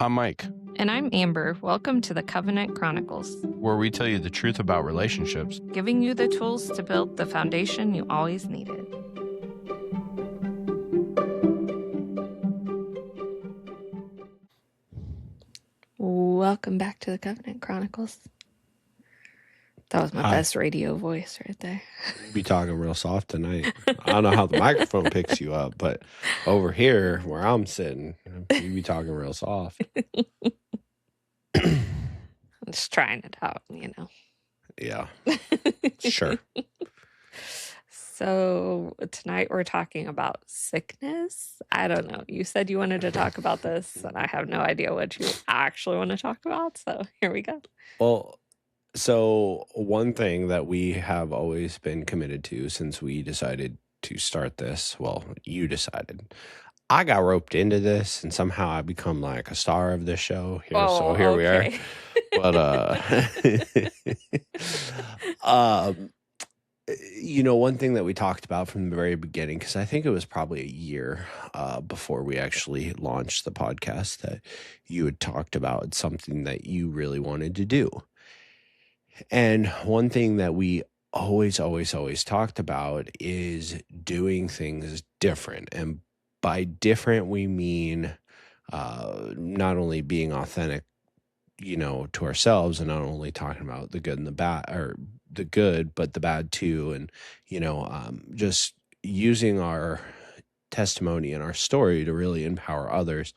I'm Mike, And I'm Amber. Welcome to the Covenant Chronicles, where we tell you the truth about relationships. giving you the tools to build the foundation you always needed. Welcome back to the Covenant Chronicles. That was my Hi. best radio voice right there. You be talking real soft tonight. I don't know how the microphone picks you up, but over here where I'm sitting, you be talking real soft. I'm just trying it out, you know. Yeah, sure. So tonight we're talking about sickness. I don't know. You said you wanted to talk about this, and I have no idea what you actually want to talk about. So here we go. Well, so one thing that we have always been committed to since we decided to start this, well, you decided. I got roped into this and somehow I become like a star of this show here. So here we are. But one thing that we talked about from the very beginning, because I think it was probably a year before we actually launched the podcast, that you had talked about something that you really wanted to do. And one thing that we always talked about is doing things different. And by different, we mean not only being authentic, to ourselves, and not only talking about the good and the bad, or the good, but the bad too. And, just using our testimony and our story to really empower others.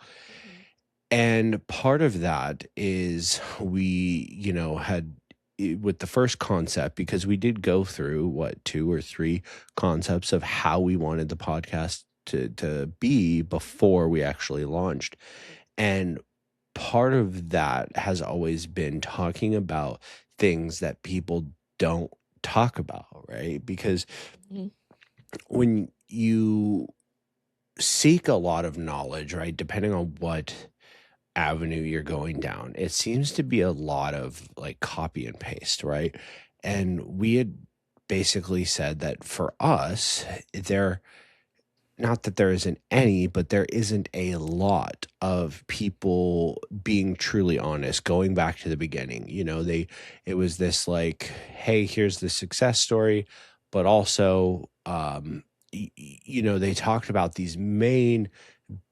And part of that is we, had with the first concept, because we did go through 2 or 3 concepts of how we wanted the podcast to be before we actually launched. And part of that has always been talking about things that people don't talk about, right? Because when you seek a lot of knowledge, right, depending on what avenue you're going down, it seems to be a lot of like copy and paste, right? And we had basically said that for us, not that there isn't any, but there isn't a lot of people being truly honest, going back to the beginning. It was this like, hey, here's the success story, but also, they talked about these main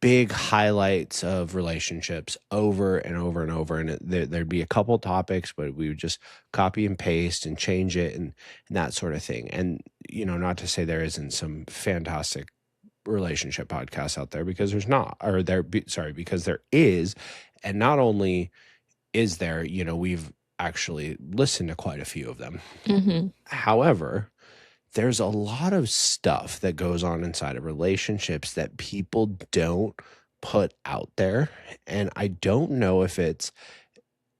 big highlights of relationships over and over and over. And there'd be a couple topics, but we would just copy and paste and change it and that sort of thing. And, not to say there isn't some fantastic relationship podcasts out there, because because there is. And not only is there, we've actually listened to quite a few of them. However, there's a lot of stuff that goes on inside of relationships that people don't put out there. And I don't know if it's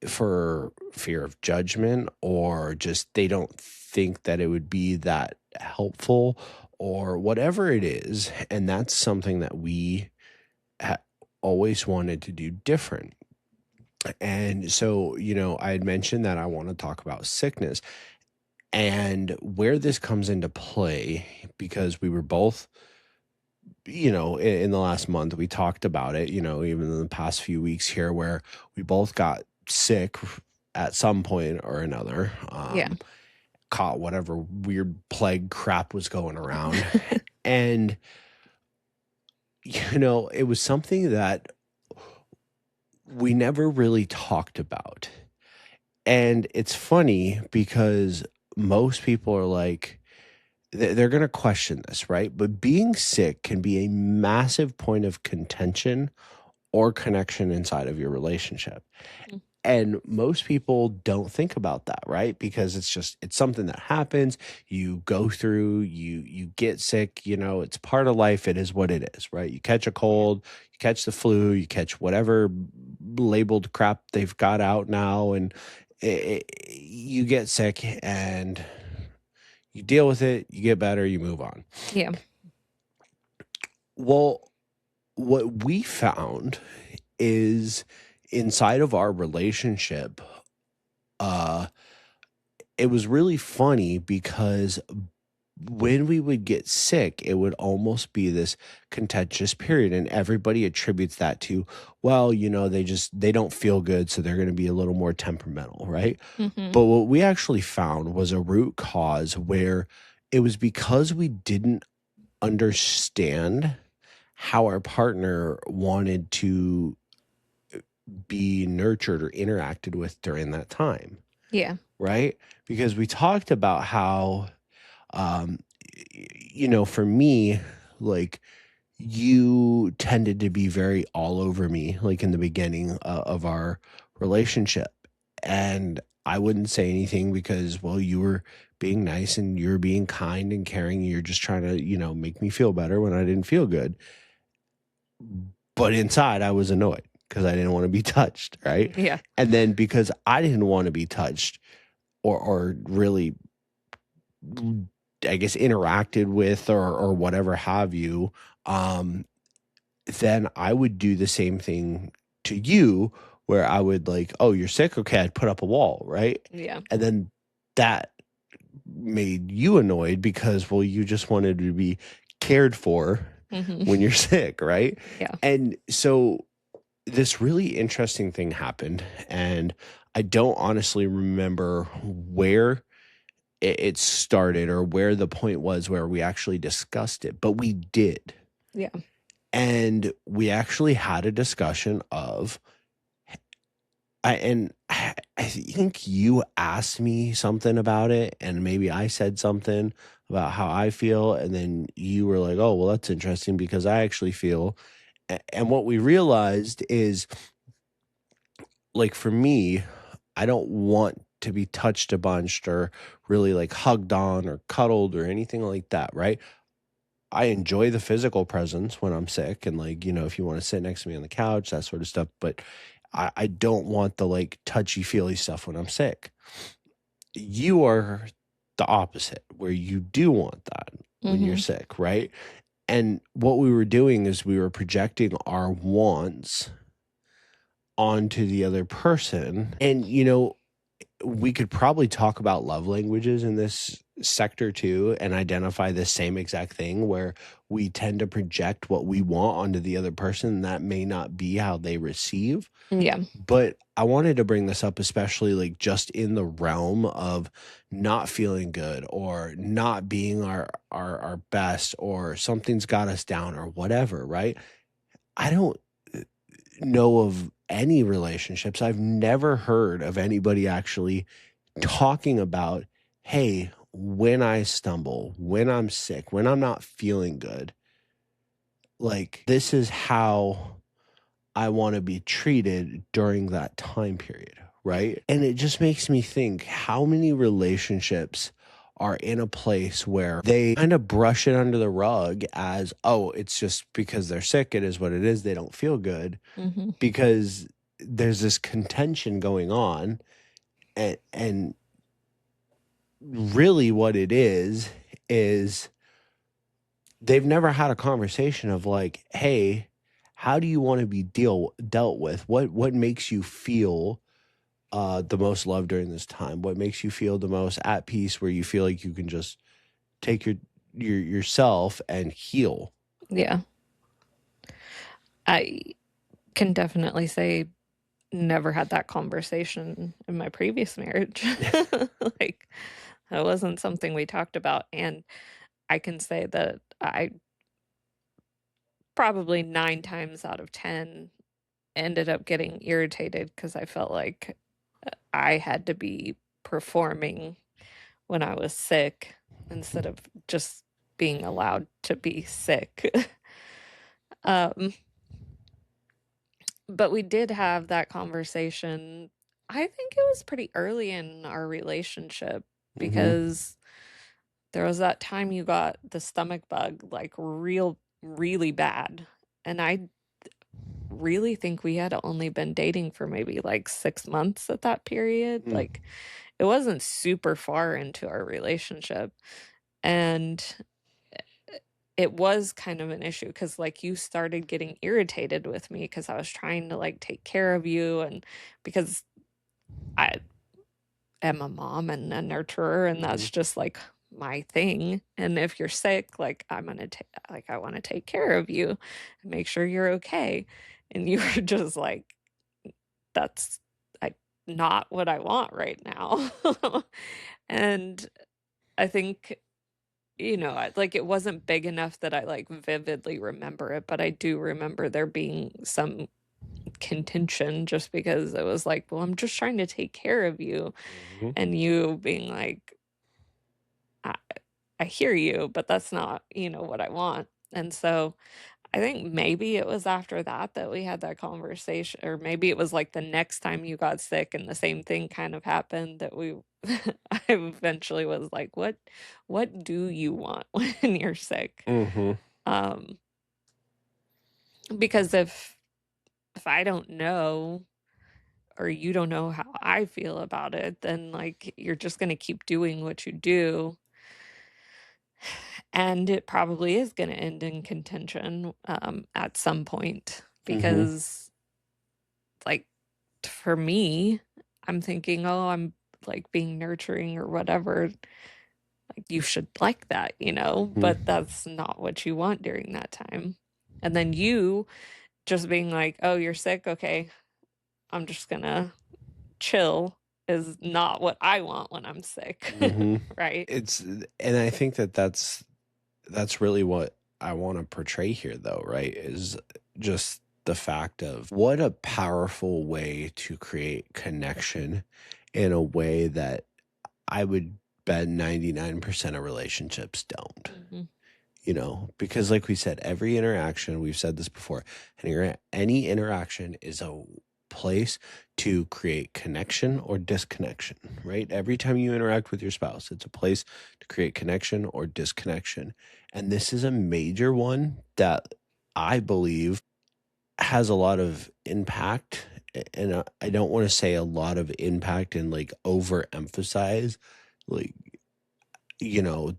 for fear of judgment or just they don't think that it would be that helpful or whatever it is. And that's something that we always wanted to do different. And so, I had mentioned that I want to talk about sickness and where this comes into play, because we were both, in the last month, we talked about it, even in the past few weeks here, where we both got sick at some point or another. Caught whatever weird plague crap was going around. And, it was something that we never really talked about. And it's funny because most people are like, they're going to question this, right? But being sick can be a massive point of contention or connection inside of your relationship. And most people don't think about that, right? Because it's something that happens. You go through, you get sick, it's part of life. It is what it is, right? You catch a cold, you catch the flu, you catch whatever labeled crap they've got out now, and you get sick and you deal with it, you get better, you move on. Yeah. Well, what we found is inside of our relationship, it was really funny because when we would get sick, it would almost be this contentious period. And everybody attributes that to, well, they don't feel good. So they're going to be a little more temperamental, right? Mm-hmm. But what we actually found was a root cause where it was because we didn't understand how our partner wanted to be nurtured or interacted with during that time. Yeah. Right? Because we talked about how, um, for me, like you tended to be very all over me, like in the beginning of our relationship. And I wouldn't say anything because, well, you were being nice and you're being kind and caring. And you're just trying to, make me feel better when I didn't feel good. But inside, I was annoyed because I didn't want to be touched. Right. Yeah. And then because I didn't want to be touched or really, I guess, interacted with or whatever have you, then I would do the same thing to you where I would like, oh, you're sick? Okay, I'd put up a wall, right? Yeah. And then that made you annoyed because, well, you just wanted to be cared for Mm-hmm. when you're sick, right? Yeah. And so this really interesting thing happened, and I don't honestly remember where it started or where the point was where we actually discussed it, but we did. Yeah. And we actually had a discussion of, I think you asked me something about it, and maybe I said something about how I feel, and then you were like, "Oh, well, that's interesting because I actually feel." And what we realized is, like, for me, I don't want to be touched a bunch or really like hugged on or cuddled or anything like that, right? I enjoy the physical presence when I'm sick and like, if you want to sit next to me on the couch, that sort of stuff. But I don't want the like touchy feely stuff when I'm sick. You are the opposite, where you do want that when you're Mm-hmm. sick, right? And what we were doing is we were projecting our wants onto the other person. And, we could probably talk about love languages in this sector too and identify the same exact thing where we tend to project what we want onto the other person. And that may not be how they receive. Yeah. But I wanted to bring this up, especially like just in the realm of not feeling good or not being our best or something's got us down or whatever, right? I don't know of any relationships. I've never heard of anybody actually talking about, hey, when I stumble, when I'm sick, when I'm not feeling good, like this is how I want to be treated during that time period, right? And it just makes me think how many relationships are in a place where they kind of brush it under the rug as, oh, it's just because they're sick. It is what it is. They don't feel good Mm-hmm. because there's this contention going on. And really what it is they've never had a conversation of like, hey, how do you want to be dealt with? What makes you feel the most love during this time? What makes you feel the most at peace where you feel like you can just take yourself and heal? Yeah. I can definitely say never had that conversation in my previous marriage. Like, that wasn't something we talked about. And I can say that I probably 9 times out of 10 ended up getting irritated because I felt like I had to be performing when I was sick instead of just being allowed to be sick. um, but we did have that conversation. I think it was pretty early in our relationship because there was that time you got the stomach bug, like really bad. And I really think we had only been dating for maybe like 6 months at that period. Like, it wasn't super far into our relationship. And it was kind of an issue because like you started getting irritated with me because I was trying to like take care of you, and because I am a mom and a nurturer, and that's just like my thing. And if you're sick, like I'm gonna take like I want to take care of you and make sure you're okay. And you were just like, that's I not what I want right now. And I think, like it wasn't big enough that I like vividly remember it, but I do remember there being some contention just because it was like, well, I'm just trying to take care of you. Mhm. And you being like, I, I hear you, but that's not, what I want. And so I think maybe it was after that that we had that conversation, or maybe it was like the next time you got sick and the same thing kind of happened that I eventually was like, what do you want when you're sick? Mhm. Um, because if I don't know, or you don't know how I feel about it, then like you're just gonna keep doing what you do, and it probably is gonna end in contention at some point Mhm. because like for me, I'm thinking, oh, I'm like being nurturing or whatever. Like you should like that, Mhm. but that's not what you want during that time. And then you just being like, oh, you're sick, okay, I'm just gonna chill is not what I want when I'm sick, Mhm. right? And I think that that's really what I want to portray here, though, right? Is just the fact of what a powerful way to create connection in a way that I would bet 99% of relationships don't. Mhm. Because like we said, every interaction, we've said this before, any interaction is a place to create connection or disconnection, right? Every time you interact with your spouse, it's a place to create connection or disconnection. And this is a major one that I believe has a lot of impact. And I don't want to say a lot of impact and like overemphasize, like,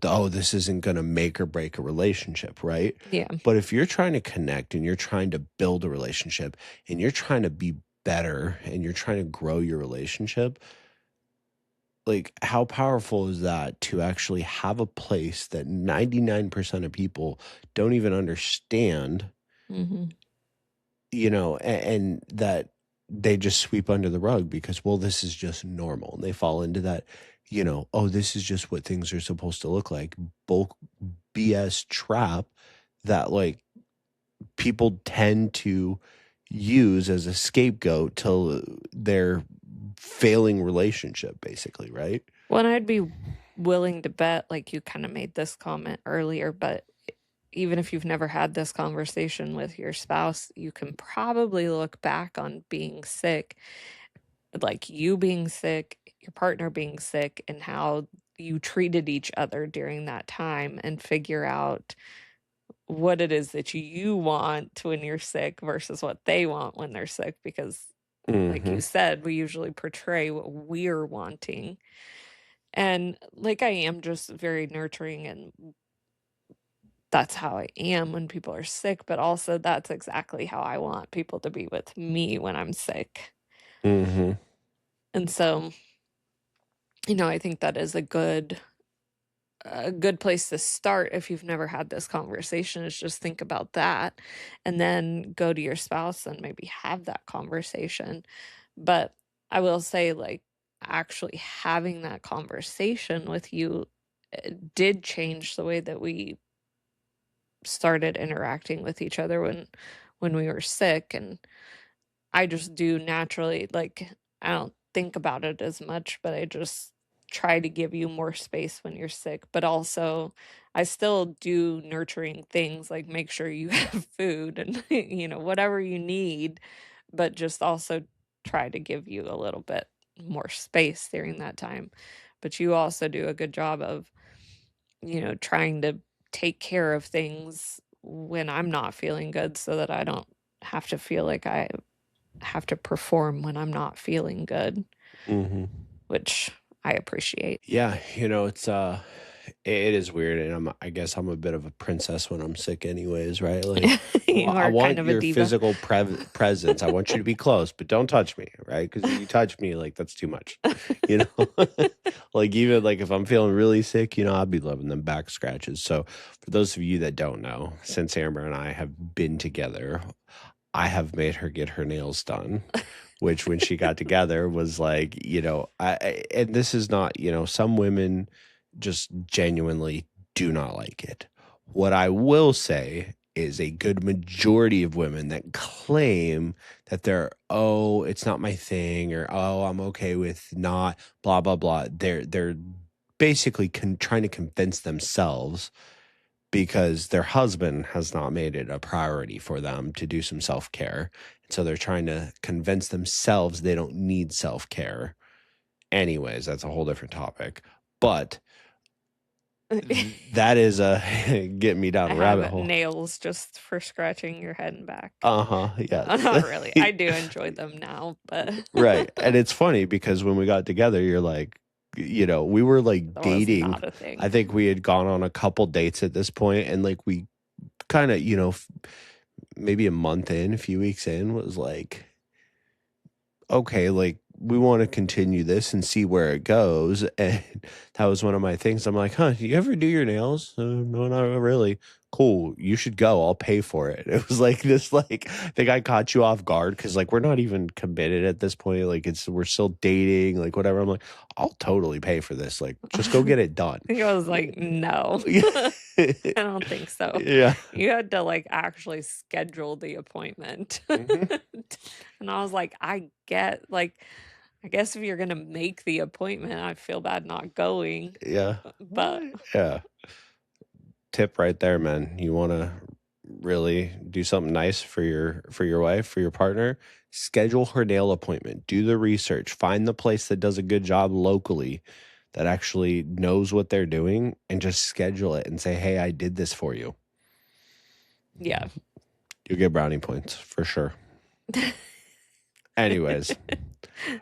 oh, this isn't going to make or break a relationship, right? Yeah. But if you're trying to connect and you're trying to build a relationship and you're trying to be better and you're trying to grow your relationship, like how powerful is that to actually have a place that 99% of people don't even understand, Mhm. and that they just sweep under the rug because, well, this is just normal. And they fall into that, oh, this is just what things are supposed to look like. Bulk BS trap that like people tend to use as a scapegoat to their failing relationship, basically, right? Well, and I'd be willing to bet, like you kind of made this comment earlier, but even if you've never had this conversation with your spouse, you can probably look back on being sick, like you being sick, your partner being sick, and how you treated each other during that time and figure out what it is that you want when you're sick versus what they want when they're sick. Because, like Mm-hmm. you said, we usually portray what we're wanting. And like I am just very nurturing, and that's how I am when people are sick, but also that's exactly how I want people to be with me when I'm sick. Mm-hmm. And so, I think that is a good place to start if you've never had this conversation, is just think about that and then go to your spouse and maybe have that conversation. But I will say, like, actually having that conversation with you did change the way that we started interacting with each other when we were sick. And I just do naturally, like, I don't think about it as much, but I just try to give you more space when you're sick. But also, I still do nurturing things, like make sure you have food and, whatever you need, but just also try to give you a little bit more space during that time. But you also do a good job of, trying to take care of things when I'm not feeling good so that I don't have to feel like I have to perform when I'm not feeling good, Mm-hmm. which I appreciate. Yeah, It is weird, and I guess I'm a bit of a princess when I'm sick, anyways, right? Like, You I are kind want of a your diva. physical presence. I want you to be close, but don't touch me, right? Because if you touch me, like that's too much, you know. Like even like if I'm feeling really sick, I'd be loving them back scratches. So for those of you that don't know, since Amber and I have been together, I have made her get her nails done. Which when she got together was like, and this is not, some women just genuinely do not like it. What I will say is a good majority of women that claim that it's not my thing, or I'm okay with not blah blah blah. They're basically trying to convince themselves because their husband has not made it a priority for them to do some self-care. So they're trying to convince themselves they don't need self-care. Anyways, that's a whole different topic. But that is getting me down I a rabbit have hole. nails just for scratching your head and back. Yes. Not really. I do enjoy them now, but Right. And it's funny because when we got together, you're like, we were like that was dating. not a thing. I think we had gone on a couple dates at this point, and like we kind of, maybe a few weeks in, was like, okay, like we want to continue this and see where it goes. And that was one of my things. I'm like, do you ever do your nails? No, not really. Cool. You should go. I'll pay for it. It was like this, like, I think I caught you off guard because like we're not even committed at this point. Like we're still dating, like whatever. I'm like, I'll totally pay for this. Like, just go get it done. I think I was like, no, Yeah. I don't think so. Yeah. You had to like actually schedule the appointment. Mhm. And I was like, I guess if you're gonna make the appointment, I feel bad not going. Yeah. But Yeah. Tip right there, man. You want to really do something nice for your wife, for your partner, schedule her nail appointment. Do the research. Find the place that does a good job locally that actually knows what they're doing, and just schedule it and say, "Hey, I did this for you." yeah. You'll get brownie points for sure. Anyways,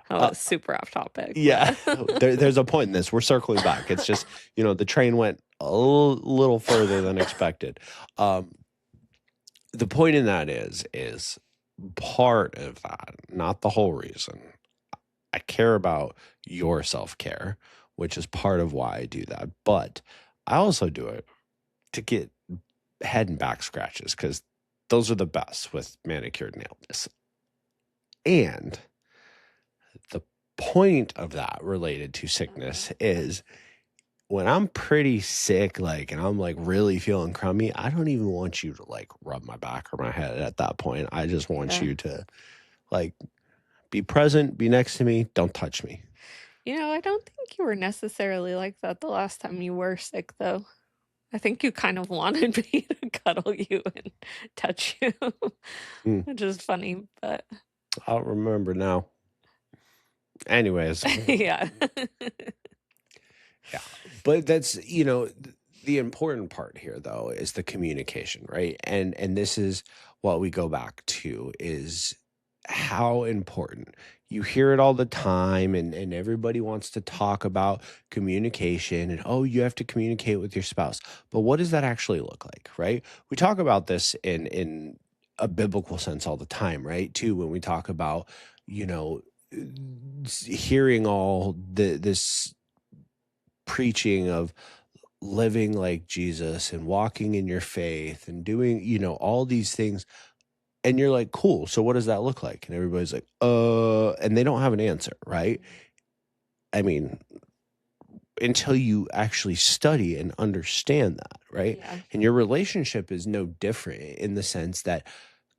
Oh, super off topic. yeah, But there's a point in this. We're circling back. It's just, the train went a little further than expected. The point in that is part of that, not the whole reason. I care about your self-care, which is part of why I do that. But I also do it to get head and back scratches because those are the best with manicured nails. And the point of that related to sickness is when I'm pretty sick, like, and I'm like really feeling crummy, I don't even want you to like rub my back or my head at that point. I just want you to like be present, be next to me, don't touch me. I don't think you were necessarily like that the last time you were sick, though. I think you kind of wanted me to cuddle you and touch you, which is funny, but I'll remember now. Anyways. yeah. Yeah. But that's, the important part here though is the communication, right? And this is what we go back to is how important. You hear it all the time, and everybody wants to talk about communication and, you have to communicate with your spouse. But what does that actually look like, right? We talk about this in a biblical sense all the time, right? Too, when we talk about, hearing all this preaching of living like Jesus and walking in your faith and doing, all these things. And you're like, cool. So what does that look like? And everybody's like, and they don't have an answer, right? I mean, until you actually study and understand that, right? Yeah. And your relationship is no different in the sense that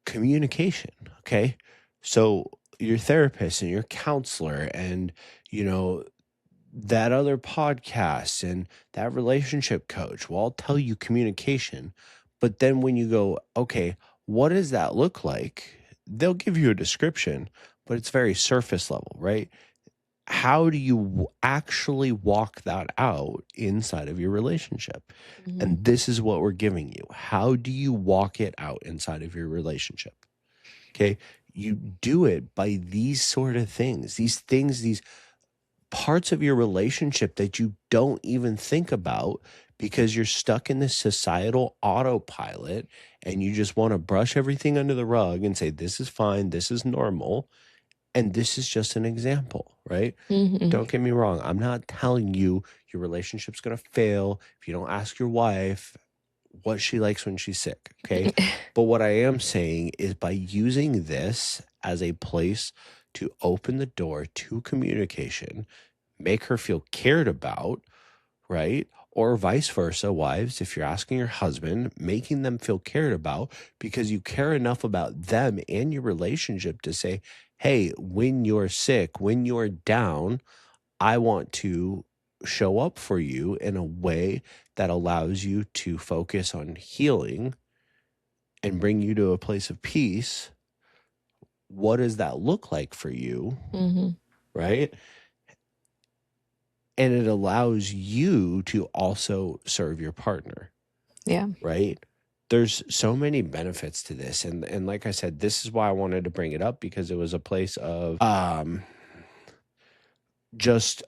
communication, okay? So your therapist and your counselor and, that other podcast and that relationship coach will all tell you communication. But then when you go, okay, what does that look like? They'll give you a description, but it's very surface level, right? How do you actually walk that out inside of your relationship? Mhm. And this is what we're giving you. How do you walk it out inside of your relationship? Okay. You do it by these sort of things, these parts of your relationship that you don't even think about because you're stuck in this societal autopilot and you just want to brush everything under the rug and say, this is fine, this is normal. And this is just an example, right? Mm-hmm. Don't get me wrong. I'm not telling you your relationship's going to fail if you don't ask your wife what she likes when she's sick, okay? But what I am saying is by using this as a place to open the door to communication, make her feel cared about, right? Or vice versa, wives, if you're asking your husband, making them feel cared about because you care enough about them and your relationship to say, hey, when you're sick, when you're down, I want to show up for you in a way that allows you to focus on healing and bring you to a place of peace. What does that look like for you? Mm-hmm. Right? And it allows you to also serve your partner. Yeah. Right? There's so many benefits to this. And like I said, this is why I wanted to bring it up, because it was a place of just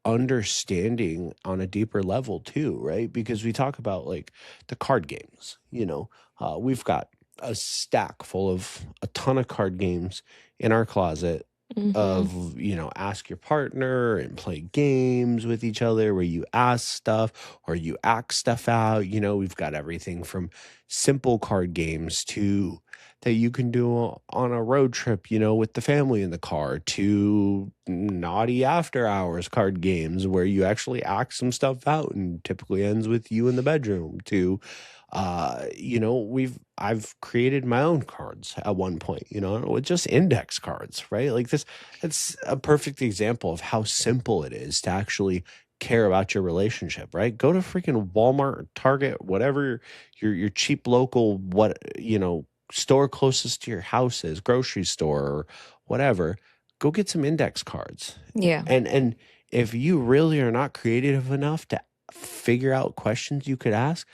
understanding on a deeper level too, right? Because we talk about like the card games, we've got a stack full of a ton of card games in our closet Mm-hmm. of, ask your partner and play games with each other where you ask stuff or you act stuff out. We've got everything from simple card games to that you can do on a road trip, with the family in the car, to naughty after hours card games where you actually act some stuff out and typically ends with you in the bedroom, to I've created my own cards at one point, with just index cards, right? Like this, it's a perfect example of how simple it is to actually care about your relationship, right? Go to freaking Walmart or Target, whatever your cheap local, store closest to your house is, grocery store or whatever. Go get some index cards. Yeah. And if you really are not creative enough to figure out questions you could ask,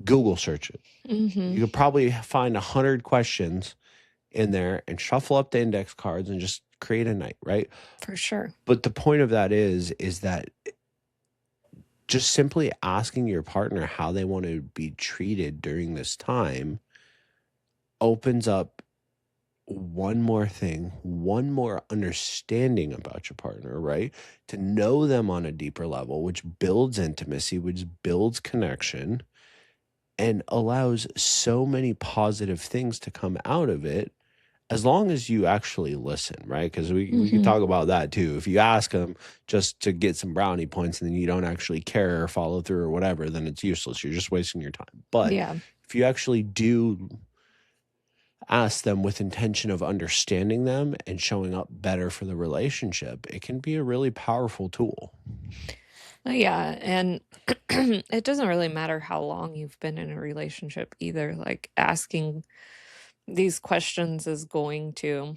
Google search it. Mm-hmm. You could probably find 100 questions in there and shuffle up the index cards and just create a night, right? For sure. But the point of that is that just simply asking your partner how they want to be treated during this time opens up one more thing, one more understanding about your partner, right? To know them on a deeper level, which builds intimacy, which builds connection, and allows so many positive things to come out of it, as long as you actually listen, right? Because we can talk about that too. If you ask them just to get some brownie points and then you don't actually care or follow through or whatever, then it's useless. You're just wasting your time. But if you actually do ask them with intention of understanding them and showing up better for the relationship, it can be a really powerful tool. Yeah, and it doesn't really matter how long you've been in a relationship either. Like asking these questions is going to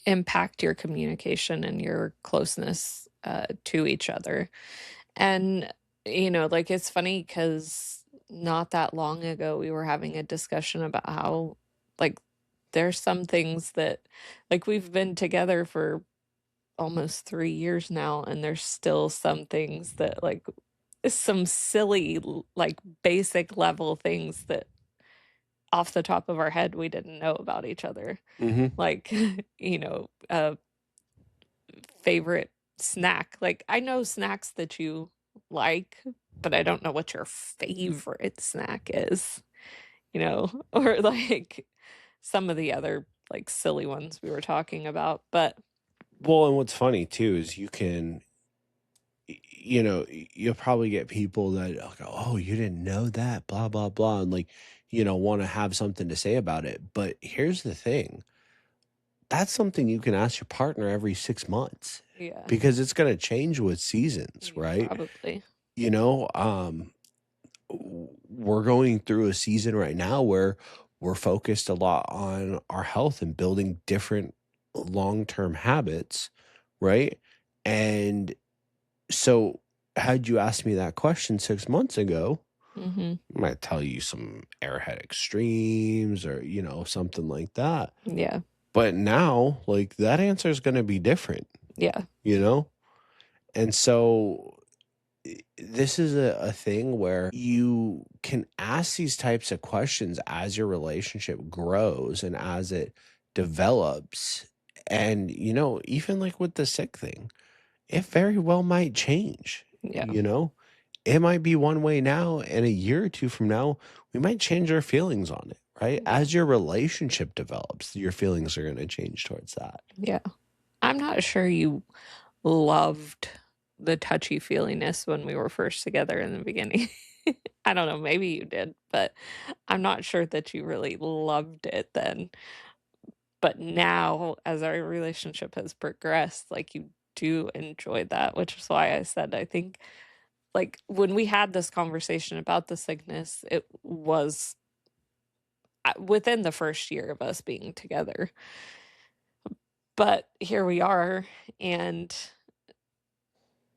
impact your communication and your closeness to each other. And, like it's funny because not that long ago we were having a discussion about how, like, there's some things that, like, we've been together for almost 3 years now, and there's still some things that, like, some silly, like, basic level things that off the top of our head we didn't know about each other. Mm-hmm. Like, favorite snack. Like, I know snacks that you like, but I don't know what your favorite snack is, or like some of the other like silly ones we were talking about. But Well, and what's funny too is you'll probably get people that go, oh, you didn't know that, blah, blah, blah. And like, want to have something to say about it. But here's the thing. That's something you can ask your partner every 6 months yeah, because it's going to change with seasons, right? probably. We're going through a season right now where we're focused a lot on our health and building different long-term habits, right? And so had you asked me that question 6 months ago, Mm-hmm. I might tell you some Airhead Extremes or, something like that. Yeah. But now, like, that answer is going to be different, Yeah. And so this is a thing where you can ask these types of questions as your relationship grows and as it develops. And, even like with the sick thing, it very well might change, Yeah. you know? It might be one way now, and a year or two from now, we might change our feelings on it, right? Yeah. As your relationship develops, your feelings are going to change towards that. Yeah. I'm not sure you loved the touchy-feeliness when we were first together in the beginning. I don't know, maybe you did, but I'm not sure that you really loved it then. But now, as our relationship has progressed, like, you do enjoy that, which is why I said I think, like, when we had this conversation about the sickness, it was within the first year of us being together. But here we are, and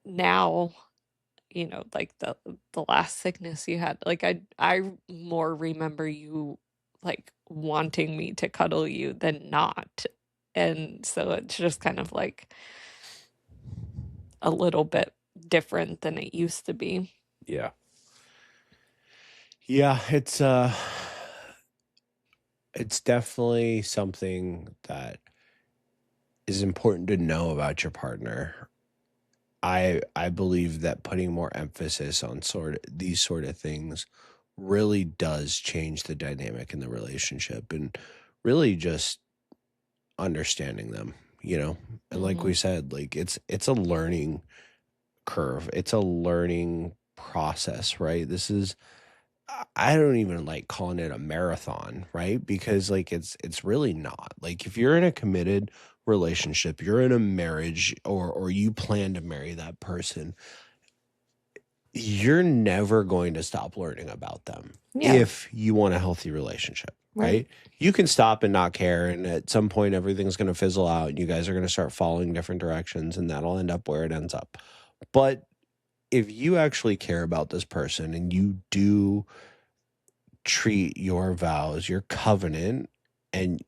now, like the last sickness you had, like I more remember you like wanting me to cuddle you than not. And so it's just kind of like a little bit different than it used to be. Yeah. Yeah, it's definitely something that is important to know about your partner. I believe that putting more emphasis on these sort of things really does change the dynamic in the relationship, and really just understanding them, And like we said, like it's a learning curve. It's a learning process, right? I don't even like calling it a marathon, right? Because like it's really not. Like if you're in a committed relationship, you're in a marriage, or you plan to marry that person, you're never going to stop learning about them Yeah. if you want a healthy relationship, right? You can stop and not care, and at some point everything's going to fizzle out and you guys are going to start following different directions, and that'll end up where it ends up. But if you actually care about this person and you do treat your vows, your covenant, and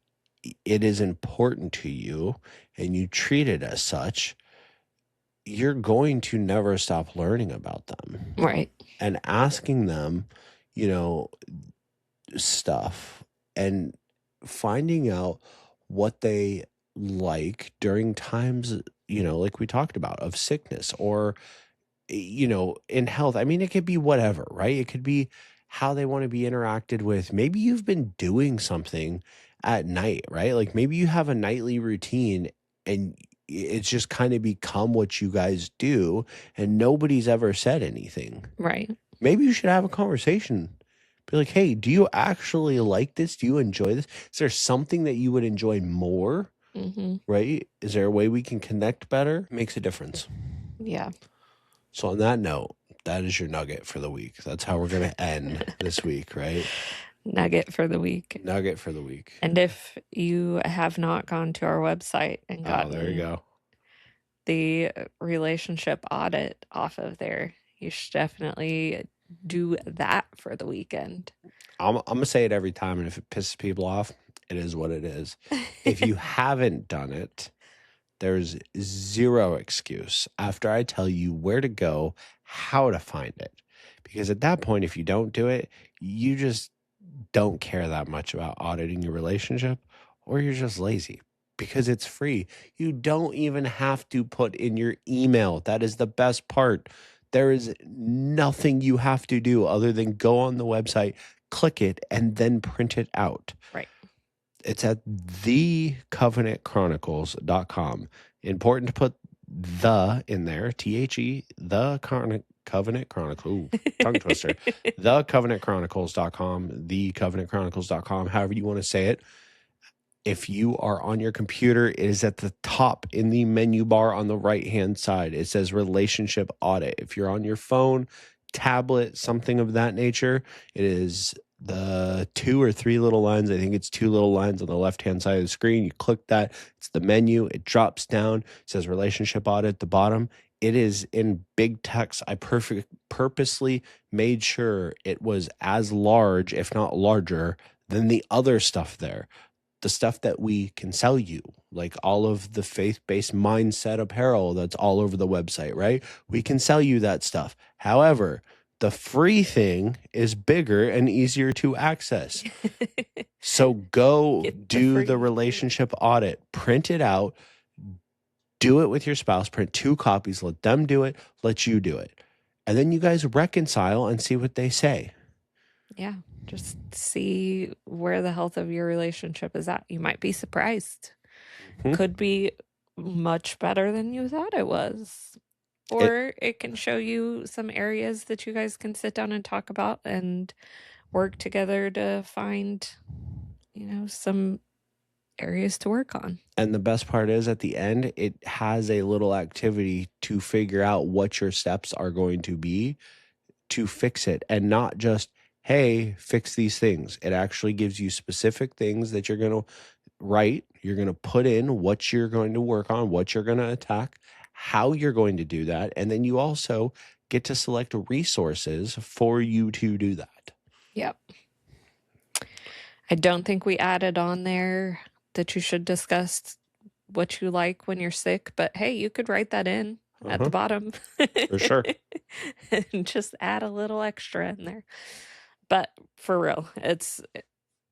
it is important to you and you treat it as such, you're going to never stop learning about them. Right. And asking them, stuff, and finding out what they like during times, like we talked about, of sickness, or in health. I mean, it could be whatever, right? It could be how they want to be interacted with. Maybe you've been doing something at night, right? Like maybe you have a nightly routine and it's just kind of become what you guys do, and nobody's ever said anything. Right. Maybe you should have a conversation. Be like, hey, do you actually like this? Do you enjoy this? Is there something that you would enjoy more? Right? Is there a way we can connect better? Makes a difference. Yeah. So on that note, that is your nugget for the week. That's how we're going to end this week, right? Nugget for the week. Nugget for the week. And if you have not gone to our website and gotten there you go, the relationship audit off of there, you should definitely do that for the weekend. I'm going to say it every time, and if it pisses people off, it is what it is. If you haven't done it, there's zero excuse after I tell you where to go, how to find it. Because at that point, if you don't do it, you just don't care that much about auditing your relationship, or you're just lazy, because it's free. You don't even have to put in your email. That is the best part. There is nothing you have to do other than go on the website, click it, and then print it out. Right. It's at thecovenantchronicles.com. Important to put the in there, THE, Covenant Chronicles. Ooh, tongue twister. Thecovenantchronicles.com, thecovenantchronicles.com, however you want to say it. If you are on your computer, it is at the top in the menu bar on the right-hand side. It says relationship audit. If you're on your phone, tablet, something of that nature, it is the 2 or 3 little lines. I think it's 2 little lines on the left-hand side of the screen. You click that. It's the menu. It drops down. It says relationship audit at the bottom. It is in big text. I purposely made sure it was as large, if not larger, than the other stuff there. the stuff that we can sell you, like all of the faith-based mindset apparel that's all over the website, right? We can sell you that stuff. However, the free thing is bigger and easier to access. So go Get do free the thing. relationship audit, print it out, do it with your spouse, print 2 copies, let them do it, let you do it. And then you guys reconcile and see what they say. Yeah, just see where the health of your relationship is at. You might be surprised. Mhm. Could be much better than you thought it was. Or it can show you some areas that you guys can sit down and talk about and work together to find, some areas to work on. And the best part is at the end, it has a little activity to figure out what your steps are going to be to fix it, and not just, hey, fix these things. It actually gives you specific things that you're going to write. You're going to put in what you're going to work on, what you're going to attack, how you're going to do that. And then you also get to select resources for you to do that. Yep. I don't think we added on there that you should discuss what you like when you're sick, but hey, you could write that in at the bottom. For sure. And just add a little extra in there. But for real, it's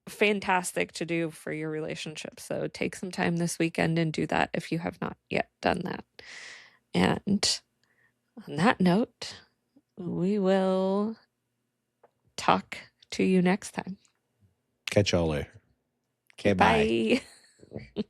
fantastic to do for your relationship. So take some time this weekend and do that if you have not yet done that. And on that note, we will talk to you next time. Catch y'all later. Okay, Okay, bye. bye.